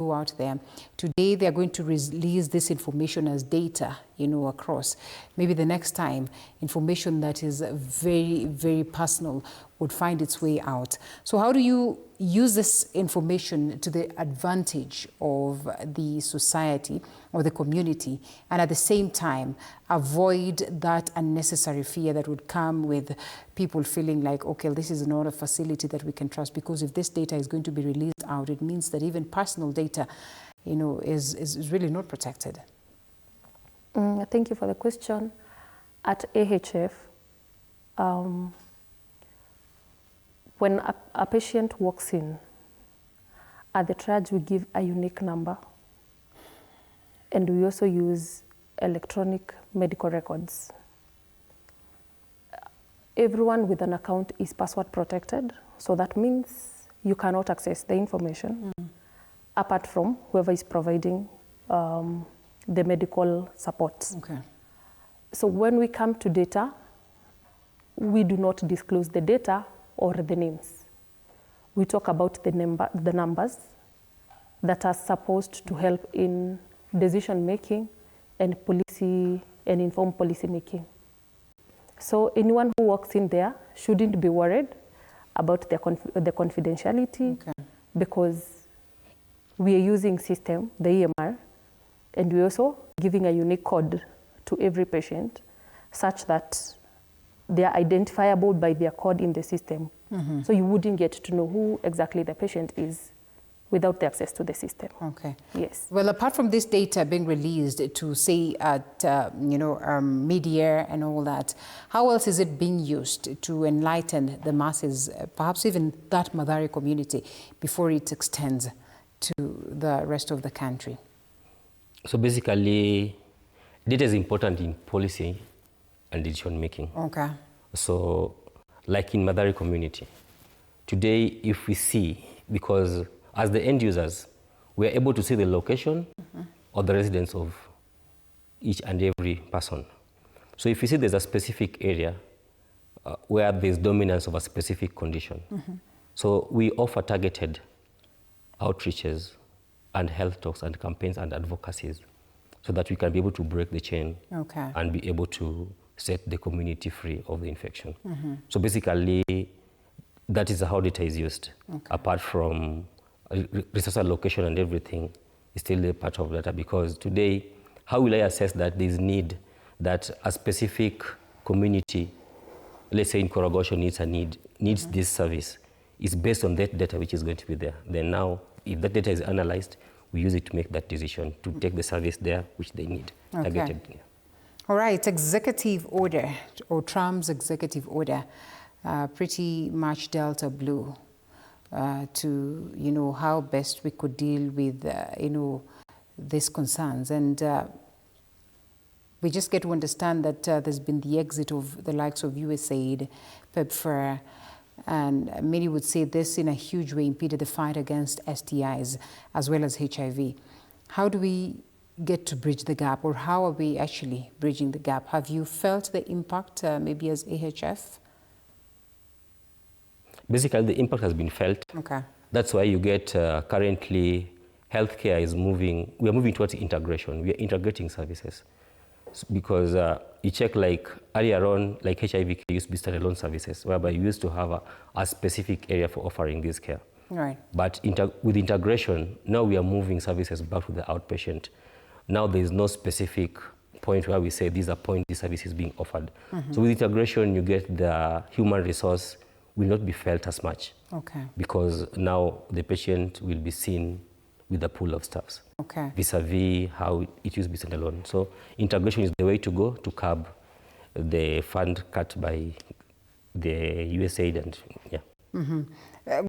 go out there. Today, they're going to release this information as data, across. Maybe the next time, information that is very, very personal would find its way out. So how do you use this information to the advantage of the society or the community, and at the same time avoid that unnecessary fear that would come with people feeling like, okay, this is not a facility that we can trust, because if this data is going to be released out, it means that even personal data, is really not protected? Thank you for the question. At AHF, when a patient walks in, at the triage we give a unique number, and we also use electronic medical records. Everyone with an account is password protected, so that means you cannot access the information apart from whoever is providing the medical support. Okay. So when we come to data, we do not disclose the data or the names. We talk about the numbers that are supposed to help in decision making and informed policy making. So anyone who walks in there shouldn't be worried about the confidentiality, because we are using system, the EMR, and we're also giving a unique code to every patient such that they are identifiable by their code in the system. So you wouldn't get to know who exactly the patient is without the access to the system. Okay. Yes. Well, apart from this data being released to say at media and all that, how else is it being used to enlighten the masses, perhaps even that Mathare community, before it extends to the rest of the country? So basically, data is important in policy and decision making. Okay. So, like in Mathare community, today if we see, because as the end users, we are able to see the location or the residence of each and every person. So if you see there's a specific area where there's dominance of a specific condition, so we offer targeted outreaches and health talks and campaigns and advocacies so that we can be able to break the chain and be able to set the community free of the infection. So basically, that is how data is used. Apart from resource allocation and everything, is still a part of data, because today, how will I assess that there's need that a specific community, let's say in Korogocho needs this service, is based on that data which is going to be there. Then now, if that data is analyzed, we use it to make that decision to take the service there which they need. Targeted. All right, executive order, or Trump's executive order, pretty much dealt a blow to, how best we could deal with, these concerns. And we just get to understand that there's been the exit of the likes of USAID, PEPFAR, and many would say this in a huge way impeded the fight against STIs as well as HIV. How do we get to bridge the gap, or how are we actually bridging the gap? Have you felt the impact maybe as AHF? Basically, the impact has been felt. Okay. That's why you get currently healthcare is moving, we are moving towards integration. We are integrating services. Because you check, like earlier on, like HIV care used to be standalone services, whereby you used to have a specific area for offering this care. Right. But with integration, now we are moving services back to the outpatient. Now there is no specific point where we say these are point this service is being offered. So with integration, you get the human resource will not be felt as much. Okay. Because now the patient will be seen with a pool of staffs. Okay. Vis-a-vis how it used to be standalone. So integration is the way to go to curb the fund cut by the USAID and